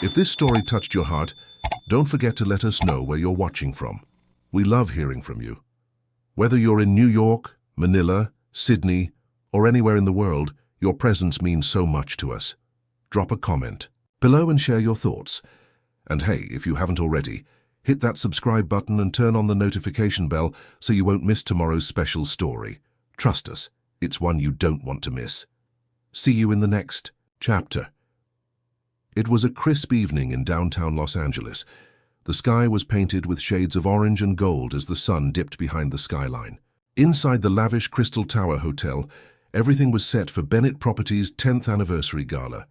If this story touched your heart, don't forget to let us know where you're watching from. We love hearing from you. Whether you're in New York, Manila, Sydney, or anywhere in the world, your presence means so much to us. Drop a comment below and share your thoughts. And hey, if you haven't already, hit that subscribe button and turn on the notification bell so you won't miss tomorrow's special story. Trust us, it's one you don't want to miss. See you in the next chapter. It was a crisp evening in downtown Los Angeles. The sky was painted with shades of orange and gold as the sun dipped behind the skyline. Inside the lavish Crystal Tower Hotel, everything was set for Bennett Properties' 10th anniversary gala,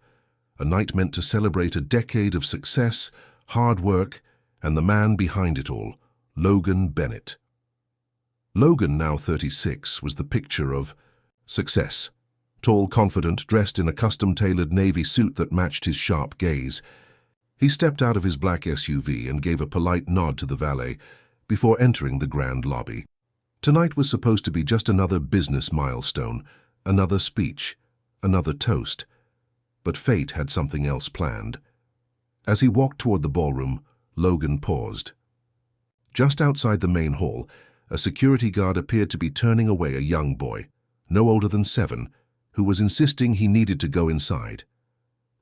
a night meant to celebrate a decade of success, hard work, and the man behind it all, Logan Bennett. Logan, now 36, was the picture of success. Tall, confident, dressed in a custom-tailored navy suit that matched his sharp gaze. He stepped out of his black SUV and gave a polite nod to the valet before entering the grand lobby. Tonight was supposed to be just another business milestone, another speech, another toast. But fate had something else planned. As he walked toward the ballroom, Logan paused. Just outside the main hall, a security guard appeared to be turning away a young boy, no older than 7, who was insisting he needed to go inside.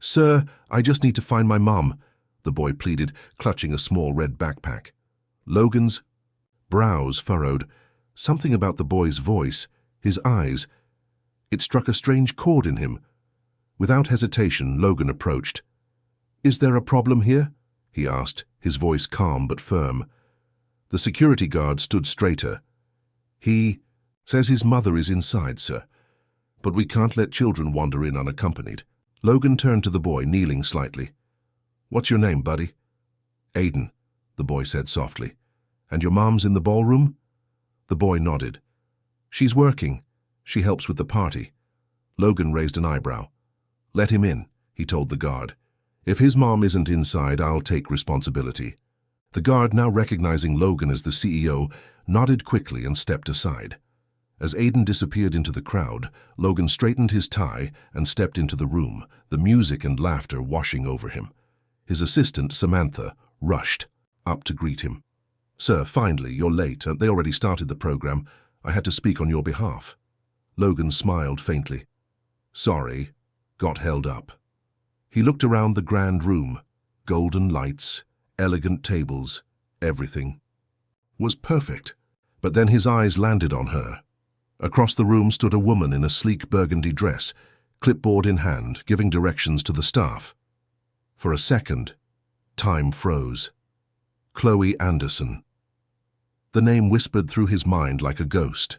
"Sir, I just need to find my mom," the boy pleaded, clutching a small red backpack. Logan's brows furrowed. Something about the boy's voice, his eyes. It struck a strange chord in him. Without hesitation, Logan approached. "Is there a problem here?" he asked, his voice calm but firm. The security guard stood straighter. "He says his mother is inside, sir. But we can't let children wander in unaccompanied." Logan turned to the boy, kneeling slightly. "What's your name, buddy?" "Aiden," the boy said softly. "And your mom's in the ballroom?" The boy nodded. "She's working. She helps with the party." Logan raised an eyebrow. "Let him in," he told the guard. "If his mom isn't inside, I'll take responsibility." The guard, now recognizing Logan as the CEO, nodded quickly and stepped aside. As Aiden disappeared into the crowd, Logan straightened his tie and stepped into the room, the music and laughter washing over him. His assistant, Samantha, rushed up to greet him. "Sir, finally, you're late. They already started the program. I had to speak on your behalf." Logan smiled faintly. "Sorry, got held up." He looked around the grand room. Golden lights, elegant tables, everything was perfect. But then his eyes landed on her. Across the room stood a woman in a sleek burgundy dress, clipboard in hand, giving directions to the staff. For a second, time froze. Chloe Anderson. The name whispered through his mind like a ghost.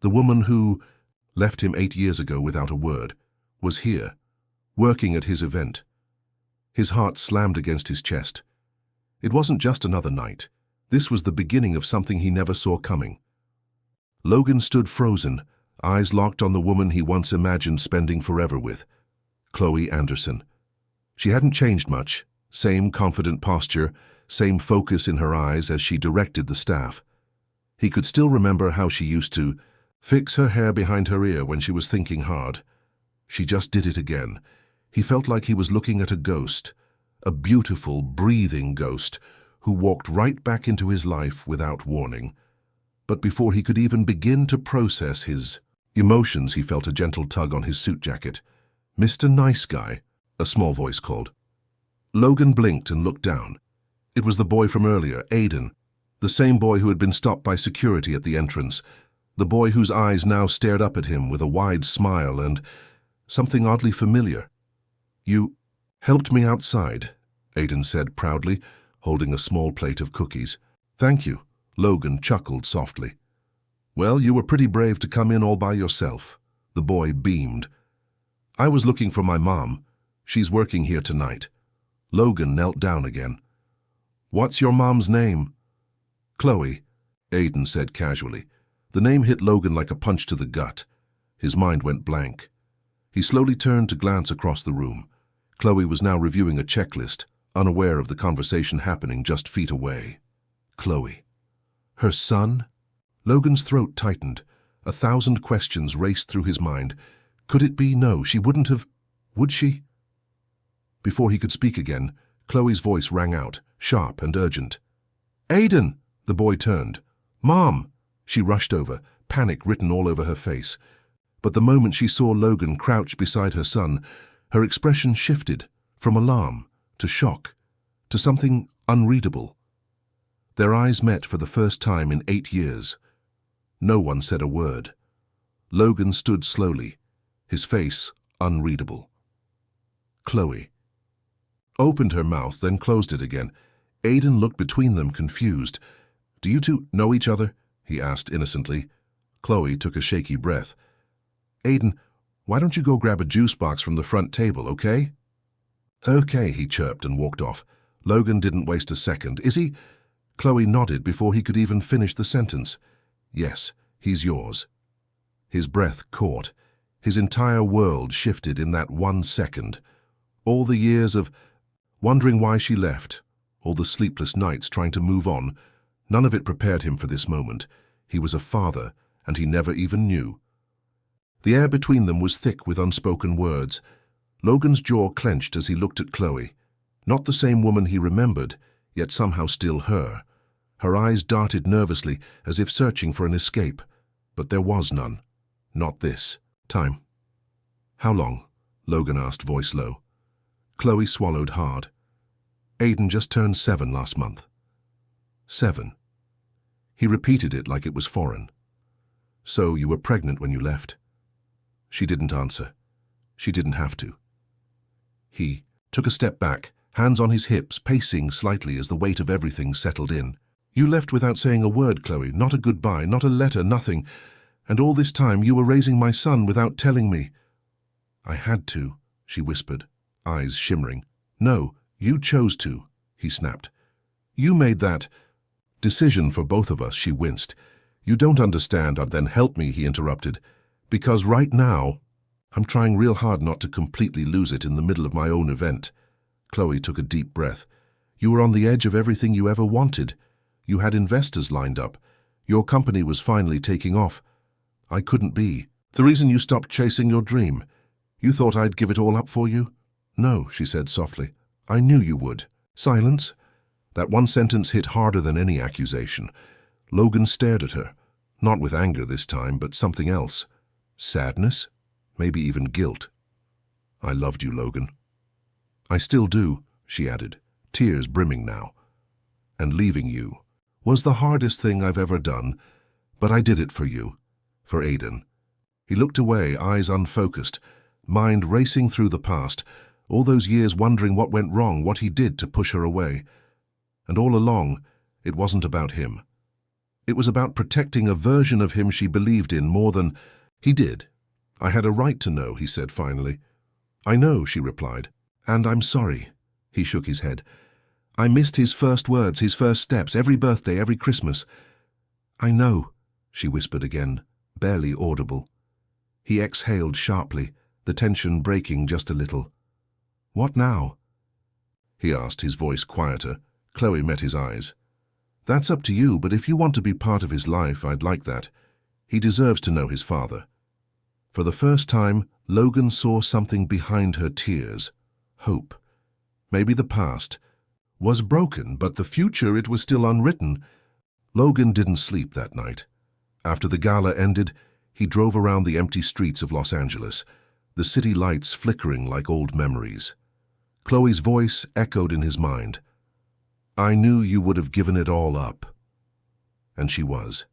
The woman who left him 8 years ago without a word was here, working at his event. His heart slammed against his chest. It wasn't just another night. This was the beginning of something he never saw coming. Logan stood frozen, eyes locked on the woman he once imagined spending forever with, Chloe Anderson. She hadn't changed much, same confident posture, same focus in her eyes as she directed the staff. He could still remember how she used to fix her hair behind her ear when she was thinking hard. She just did it again. He felt like he was looking at a ghost, a beautiful, breathing ghost, who walked right back into his life without warning. But before he could even begin to process his emotions, he felt a gentle tug on his suit jacket. "Mr. Nice Guy," a small voice called. Logan blinked and looked down. It was the boy from earlier, Aiden, the same boy who had been stopped by security at the entrance, the boy whose eyes now stared up at him with a wide smile and something oddly familiar. "You helped me outside," Aiden said proudly, holding a small plate of cookies. "Thank you," Logan chuckled softly. "Well, you were pretty brave to come in all by yourself," the boy beamed. "I was looking for my mom. She's working here tonight." Logan knelt down again. "What's your mom's name?" "Chloe," Aiden said casually. The name hit Logan like a punch to the gut. His mind went blank. He slowly turned to glance across the room. Chloe was now reviewing a checklist, unaware of the conversation happening just feet away. Chloe. Her son? Logan's throat tightened. 1,000 questions raced through his mind. Could it be? No, she wouldn't have. Would she? Before he could speak again, Chloe's voice rang out, sharp and urgent. "Aiden!" The boy turned. "Mom!" She rushed over, panic written all over her face. But the moment she saw Logan crouched beside her son, her expression shifted from alarm to shock to something unreadable. Their eyes met for the first time in 8 years. No one said a word. Logan stood slowly, his face unreadable. Chloe opened her mouth, then closed it again. Aiden looked between them, confused. "Do you two know each other?" he asked innocently. Chloe took a shaky breath. "Aiden, why don't you go grab a juice box from the front table, okay?" "Okay," he chirped and walked off. Logan didn't waste a second. "Is he?" Chloe nodded before he could even finish the sentence. "Yes, he's yours." His breath caught. His entire world shifted in that 1 second. All the years of wondering why she left, all the sleepless nights trying to move on, none of it prepared him for this moment. He was a father, and he never even knew. The air between them was thick with unspoken words. Logan's jaw clenched as he looked at Chloe. Not the same woman he remembered, yet somehow still her. Her eyes darted nervously, as if searching for an escape. But there was none. Not this time. "How long?" Logan asked, voice low. Chloe swallowed hard. "Aiden just turned 7 last month." 7. He repeated it like it was foreign. "So you were pregnant when you left?" She didn't answer. She didn't have to. He took a step back, hands on his hips, pacing slightly as the weight of everything settled in. "You left without saying a word, Chloe, not a goodbye, not a letter, nothing. And all this time you were raising my son without telling me." "I had to," she whispered, eyes shimmering. "No, you chose to," he snapped. "You made that decision for both of us," she winced. "You don't understand." "Then help me," he interrupted. "Because right now, I'm trying real hard not to completely lose it in the middle of my own event." Chloe took a deep breath. "You were on the edge of everything you ever wanted. You had investors lined up. Your company was finally taking off. I couldn't be. The reason you stopped chasing your dream. You thought I'd give it all up for you?" "No," she said softly. "I knew you would." Silence. That one sentence hit harder than any accusation. Logan stared at her, not with anger this time, but something else. Sadness? Maybe even guilt. "I loved you, Logan." "I still do," she added, tears brimming now. "And leaving you was the hardest thing I've ever done, but I did it for you, for Aiden." He looked away, eyes unfocused, mind racing through the past, all those years wondering what went wrong, what he did to push her away. And all along, it wasn't about him. It was about protecting a version of him she believed in more than he did. "I had a right to know," he said finally. "I know," she replied. "And I'm sorry." He shook his head. "I missed his first words, his first steps, every birthday, every Christmas." "I know," she whispered again, barely audible. He exhaled sharply, the tension breaking just a little. "What now?" he asked, his voice quieter. Chloe met his eyes. "That's up to you, but if you want to be part of his life, I'd like that. He deserves to know his father." For the first time, Logan saw something behind her tears. Hope. Maybe the past was broken, but the future, it was still unwritten. Logan didn't sleep that night. After the gala ended, he drove around the empty streets of Los Angeles, the city lights flickering like old memories. Chloe's voice echoed in his mind. "I knew you would have given it all up." And she was.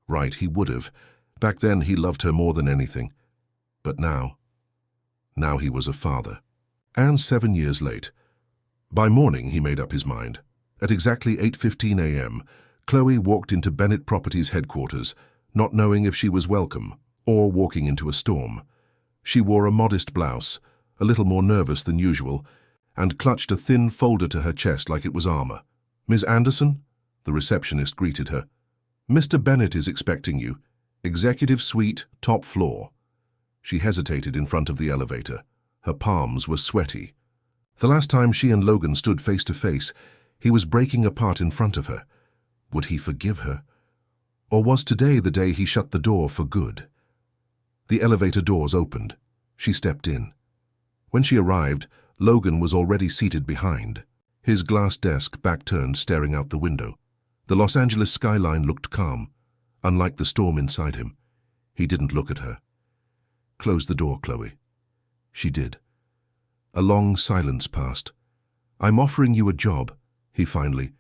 Right, he would have. Back then he loved her more than anything. But now he was a father. And 7 years late. By morning he made up his mind. At exactly 8:15 a.m., Chloe walked into Bennett Properties headquarters, not knowing if she was welcome or walking into a storm. She wore a modest blouse, a little more nervous than usual, and clutched a thin folder to her chest like it was armor. "Ms. Anderson?" The receptionist greeted her. "Mr. Bennett is expecting you. Executive suite, top floor." She hesitated in front of the elevator. Her palms were sweaty. The last time she and Logan stood face to face, he was breaking apart in front of her. Would he forgive her? Or was today the day he shut the door for good? The elevator doors opened. She stepped in. When she arrived, Logan was already seated behind, his glass desk back-turned staring out the window. The Los Angeles skyline looked calm, unlike the storm inside him. He didn't look at her. "Close the door, Chloe." She did. A long silence passed. "I'm offering you a job," he finally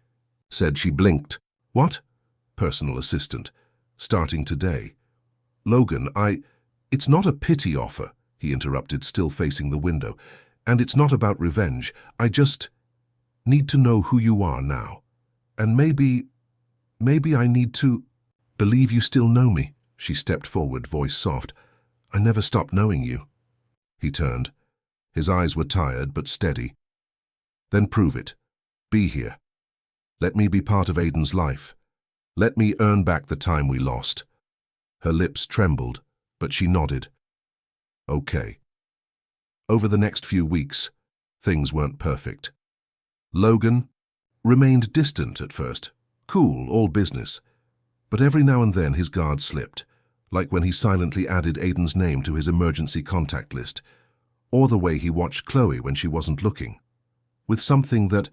said. She blinked. "What?" "Personal assistant. Starting today." "Logan, It's not a pity offer," he interrupted, still facing the window. "And it's not about revenge. I just need to know who you are now. And maybe I need to believe you still know me." She stepped forward, voice soft. "I never stopped knowing you." He turned. His eyes were tired but steady. "Then prove it. Be here. Let me be part of Aiden's life. Let me earn back the time we lost." Her lips trembled, but she nodded. "Okay." Over the next few weeks, things weren't perfect. Logan remained distant at first, cool, all business. But every now and then his guard slipped, like when he silently added Aiden's name to his emergency contact list, or the way he watched Chloe when she wasn't looking. With something that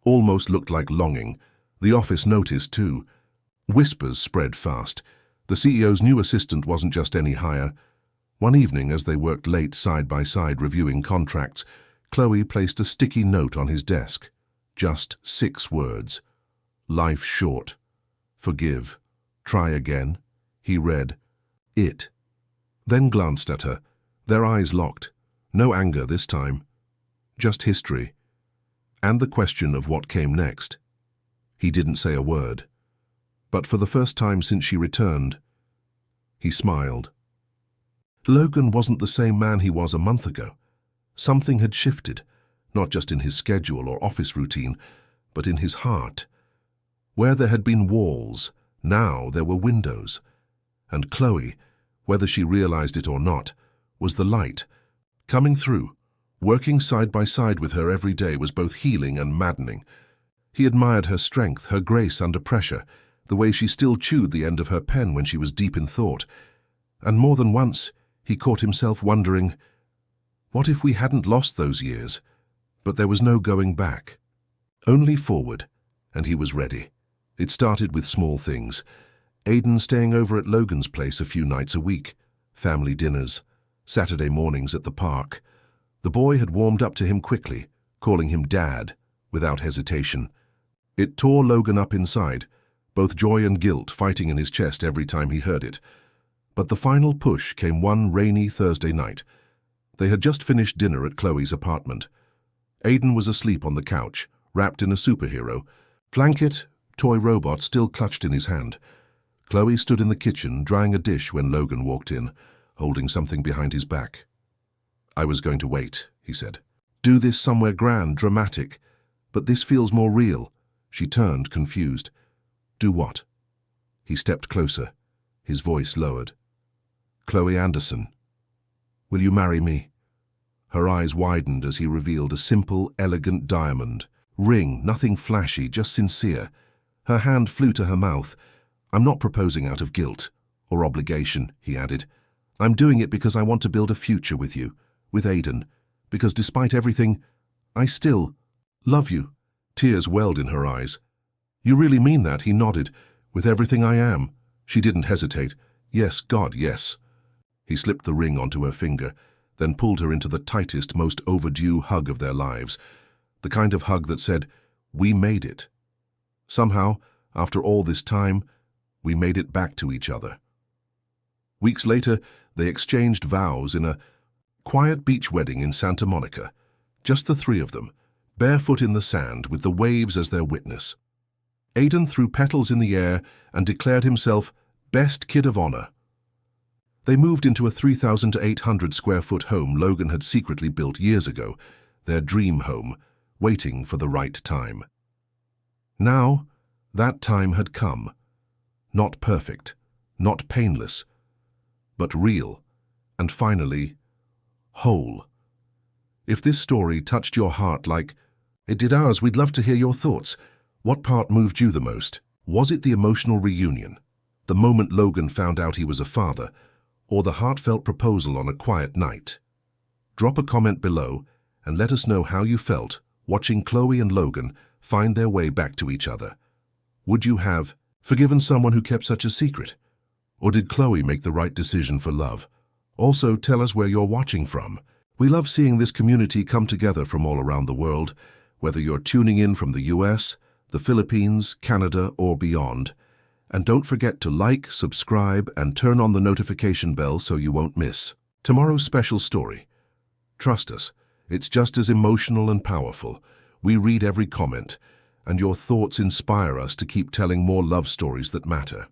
almost looked like longing, the office noticed too. Whispers spread fast. The CEO's new assistant wasn't just any hire. One evening, as they worked late side by side reviewing contracts, Chloe placed a sticky note on his desk. Just 6 words. "Life short. Forgive. Try again." He read it, then glanced at her, their eyes locked. No anger this time. Just history. And the question of what came next. He didn't say a word. But for the first time since she returned, he smiled. Logan wasn't the same man he was a month ago. Something had shifted, not just in his schedule or office routine, but in his heart. Where there had been walls, now there were windows. And Chloe, whether she realized it or not, was the light. Coming through, working side by side with her every day was both healing and maddening. He admired her strength, her grace under pressure, the way she still chewed the end of her pen when she was deep in thought. And more than once, he caught himself wondering, what if we hadn't lost those years? But there was no going back. Only forward, and he was ready. It started with small things. Aiden staying over at Logan's place a few nights a week, family dinners, Saturday mornings at the park. The boy had warmed up to him quickly, calling him Dad, without hesitation. It tore Logan up inside, both joy and guilt fighting in his chest every time he heard it. But the final push came one rainy Thursday night. They had just finished dinner at Chloe's apartment. Aiden was asleep on the couch, wrapped in a superhero, blanket, toy robot still clutched in his hand. Chloe stood in the kitchen, drying a dish when Logan walked in, holding something behind his back. "I was going to wait," he said. "Do this somewhere grand, dramatic. But this feels more real." She turned, confused. "Do what?" He stepped closer, his voice lowered. "Chloe Anderson, will you marry me?" Her eyes widened as he revealed a simple, elegant diamond. Ring, nothing flashy, just sincere. Her hand flew to her mouth. "I'm not proposing out of guilt or obligation," he added. "I'm doing it because I want to build a future with you, with Aiden, because despite everything, I still love you." Tears welled in her eyes. "You really mean that?" He nodded. "With everything I am." She didn't hesitate. "Yes, God, yes." He slipped the ring onto her finger, then pulled her into the tightest, most overdue hug of their lives. The kind of hug that said, "We made it." Somehow, after all this time, we made it back to each other. Weeks later, they exchanged vows in a quiet beach wedding in Santa Monica. Just the 3 of them, barefoot in the sand with the waves as their witness. Aiden threw petals in the air and declared himself best kid of honor. They moved into a 3,800 square foot home Logan had secretly built years ago, their dream home, waiting for the right time. Now, that time had come. Not perfect, not painless, but real, and finally, whole. If this story touched your heart like it did ours, we'd love to hear your thoughts. What part moved you the most? Was it the emotional reunion, the moment Logan found out he was a father, or the heartfelt proposal on a quiet night? Drop a comment below and let us know how you felt watching Chloe and Logan find their way back to each other. Would you have forgiven someone who kept such a secret? Or did Chloe make the right decision for love? Also, tell us where you're watching from. We love seeing this community come together from all around the world, whether you're tuning in from the US, the Philippines, Canada, or beyond. And don't forget to like, subscribe, and turn on the notification bell so you won't miss tomorrow's special story. Trust us, it's just as emotional and powerful. We read every comment, and your thoughts inspire us to keep telling more love stories that matter.